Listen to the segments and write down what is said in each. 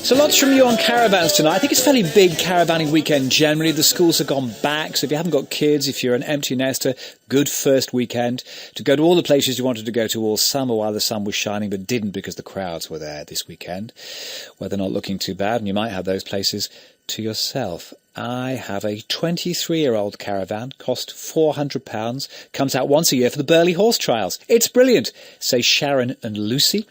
So lots from you on caravans tonight. I think it's a fairly big caravanning weekend generally. The schools have gone back, so if you haven't got kids, if you're an empty nester, good first weekend to go to all the places you wanted to go to all summer while the sun was shining, but didn't because the crowds were there this weekend. Weather not looking too bad, and you might have those places to yourself. I have a 23-year-old caravan, cost £400, comes out once a year for the Burley Horse Trials. It's brilliant, say Sharon and Lucy.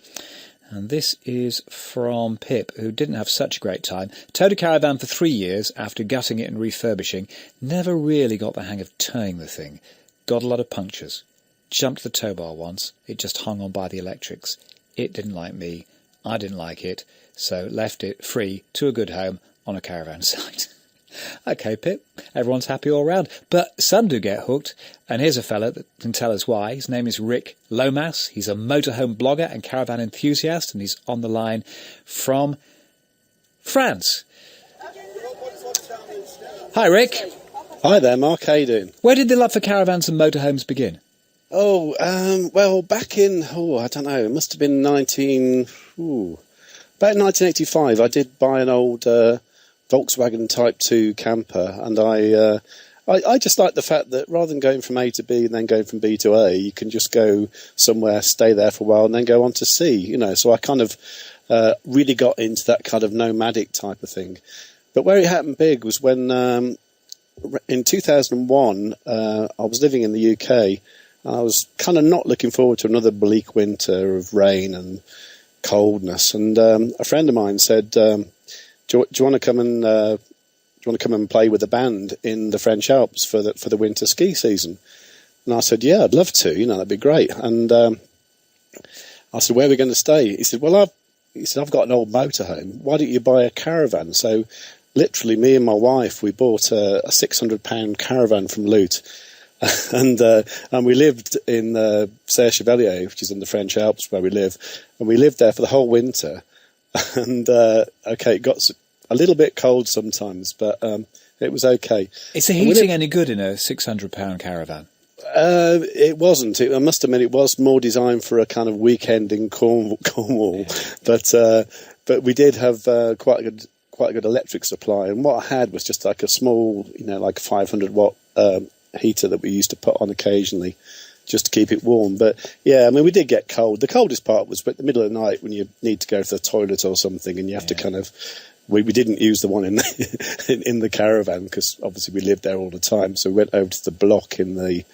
And this is from Pip, who didn't have such a great time. Towed a caravan for 3 years after gutting it and refurbishing. Never really got the hang of towing the thing. Got a lot of punctures. Jumped the tow bar once. It just hung on by the electrics. It didn't like me. I didn't like it. So left it free to a good home on a caravan site. OK, Pip, everyone's happy all round. But some do get hooked, and here's a fella that can tell us why. His name is Rick Lomas. He's a motorhome blogger and caravan enthusiast, and he's on the line from France. Hi, Rick. Hi there, Mark. How you doing? Where did the love for caravans and motorhomes begin? Well, back in, I don't know, it must have been about 1985, I did buy an old Volkswagen Type 2 camper, and I just like the fact that rather than going from A to B and then going from B to A, you can just go somewhere, stay there for a while, and then go on to C, you know. So I kind of really got into that kind of nomadic type of thing. But where it happened big was when in 2001, I was living in the UK, and I was kind of not looking forward to another bleak winter of rain and coldness. And a friend of mine said, do you want to come and play with the band in the French Alps for the winter ski season? And I said, yeah, I'd love to. You know, that'd be great. And I said, where are we going to stay? He said, I've got an old motorhome. Why don't you buy a caravan? So literally, me and my wife, we bought a £600 caravan from Loot, and we lived in Serre Chevalier, which is in the French Alps where we live, and we lived there for the whole winter. And it got a little bit cold sometimes, but it was okay. Is the heating any good in a £600 caravan? It wasn't. I must admit, it was more designed for a kind of weekend in Cornwall. But we did have quite a good electric supply, and what I had was just like a small, like a 500 watt heater that we used to put on occasionally, just to keep it warm. But yeah, I mean, we did get cold. The coldest part was at the middle of the night when you need to go to the toilet or something, and you have to kind of. We didn't use the one in the caravan because obviously we lived there all the time. So we went over to the block in the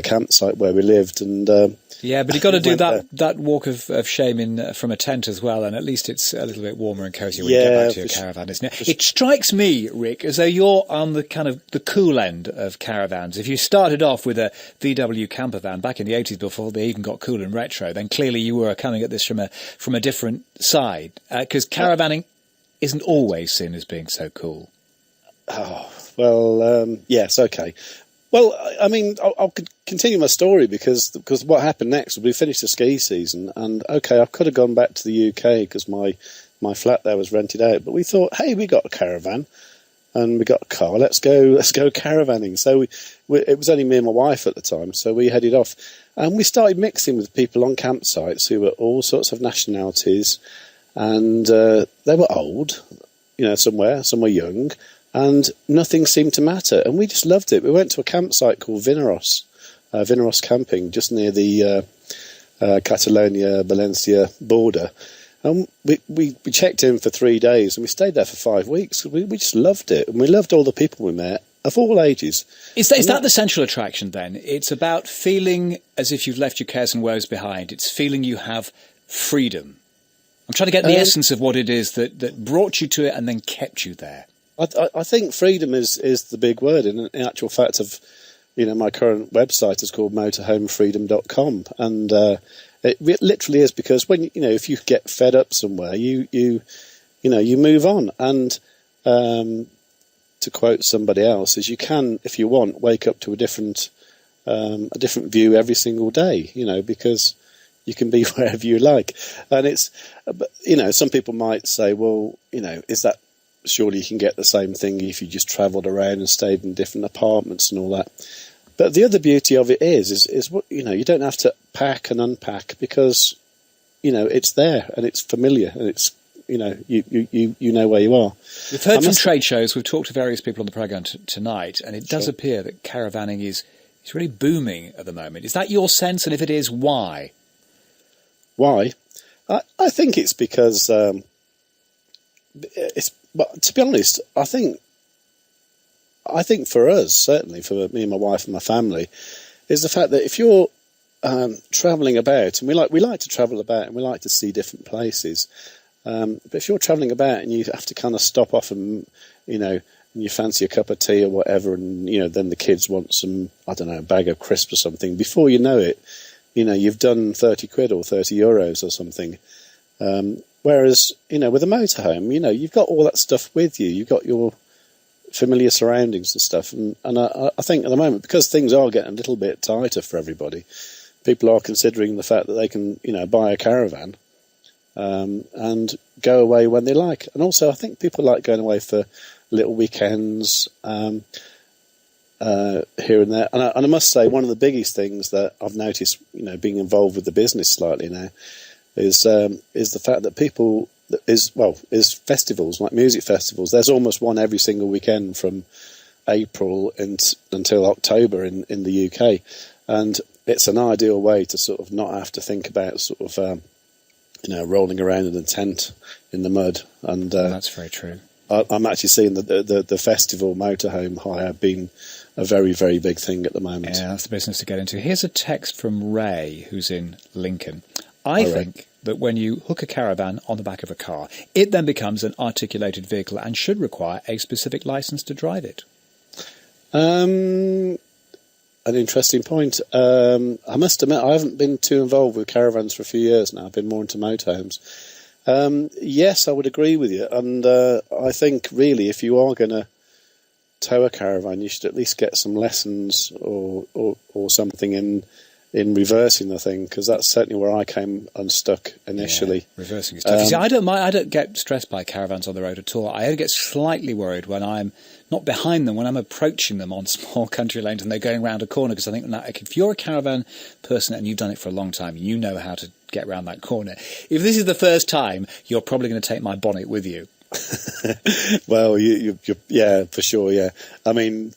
campsite where we lived, and yeah, but you've got to do that walk of shame from a tent as well, and at least it's a little bit warmer and cosy when you get back to your caravan, isn't it? It strikes me, Rick, as though you're on the kind of the cool end of caravans. If you started off with a VW camper van back in the 80s before they even got cool and retro, then clearly you were coming at this from a different side, because caravanning isn't always seen as being so cool. Oh, well, yes, okay. Well, I mean, I'll continue my story because what happened next was we finished the ski season, and okay, I could have gone back to the UK because my flat there was rented out, but we thought, hey, we got a caravan and we got a car, let's go caravanning. So it was only me and my wife at the time, so we headed off, and we started mixing with people on campsites who were all sorts of nationalities, and they were old, some were young, and nothing seemed to matter, and we just loved it. We went to a campsite called Vinaròs Camping, just near the Catalonia-Valencia border, and we checked in for 3 days, and we stayed there for 5 weeks. We just loved it, and we loved all the people we met, of all ages. Is that the central attraction then? It's about feeling as if you've left your cares and woes behind. It's feeling you have freedom. I'm trying to get the essence of what it is that brought you to it and then kept you there. I think freedom is the big word. In actual fact, my current website is called motorhomefreedom.com, and it literally is because when if you get fed up somewhere, you move on. And to quote somebody else, is you can, if you want, wake up to a different view every single day. Because you can be wherever you like, and it's, some people might say, well, is that surely you can get the same thing if you just travelled around and stayed in different apartments and all that. But the other beauty of it is what you don't have to pack and unpack because it's there and it's familiar and you know where you are. We've heard from trade shows, we've talked to various people on the programme tonight, and it does appear that caravanning is really booming at the moment. Is that your sense? And if it is, why? Why? I think it's because but to be honest, I think for us, certainly for me and my wife and my family, is the fact that if you're travelling about, and we like to travel about and we like to see different places, but if you're travelling about and you have to kind of stop off and and you fancy a cup of tea or whatever, and then the kids want some, I don't know, a bag of crisps or something, before you know it, you've done 30 quid or 30 euros or something. Whereas with a motorhome, you've got all that stuff with you. You've got your familiar surroundings and stuff, and I think at the moment, because things are getting a little bit tighter for everybody, people are considering the fact that they can buy a caravan and go away when they like. And also I think people like going away for little weekends here and there. And I must say, one of the biggest things that I've noticed, being involved with the business slightly now, is the fact that people is festivals, like music festivals. There's almost one every single weekend from April until October in the UK, and it's an ideal way to sort of not have to think about sort of rolling around in a tent in the mud. And that's very true. I'm actually seeing the festival motorhome hire being a very, very big thing at the moment. Yeah, that's the business to get into. Here's a text from Ray, who's in Lincoln. I think that when you hook a caravan on the back of a car, it then becomes an articulated vehicle and should require a specific licence to drive it. An interesting point. I must admit, I haven't been too involved with caravans for a few years now. I've been more into motorhomes. Yes, I would agree with you. And I think, really, if you are going to tow a caravan, you should at least get some lessons or something in reversing the thing, because that's certainly where I came unstuck initially. Yeah, reversing is tough. You see, I don't get stressed by caravans on the road at all. I only get slightly worried when I'm not behind them, when I'm approaching them on small country lanes and they're going round a corner, because I think if you're a caravan person and you've done it for a long time, you know how to get round that corner. If this is the first time, you're probably going to take my bonnet with you. Well, yeah, for sure, yeah. I mean,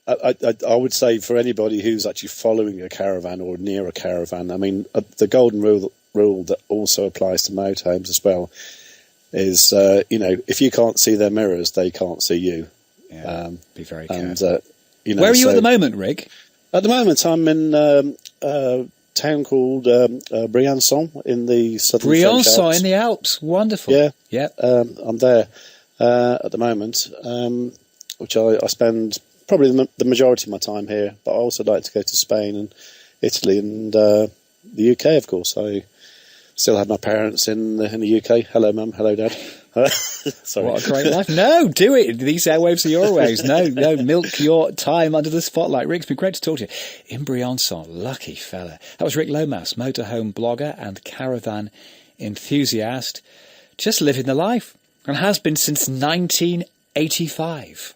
I would say for anybody who's actually following a caravan or near a caravan, I mean, the golden rule that also applies to motorhomes as well is, if you can't see their mirrors, they can't see you. Yeah, be very careful. And, where are you at the moment, Rick? At the moment, I'm in a town called Briançon in the southern French Alps. Briançon in the Alps, wonderful. Yeah. I'm there at the moment, which I spend probably the majority of my time here, but I also like to go to Spain and Italy and the UK, of course. I still have my parents in the UK. Hello, Mum. Hello, Dad. Sorry. What a great life. No, do it. These airwaves are your waves. No, milk your time under the spotlight. Rick, it's been great to talk to you. In Briançon, lucky fella. That was Rick Lomas, motorhome blogger and caravan enthusiast, just living the life, and has been since 1985.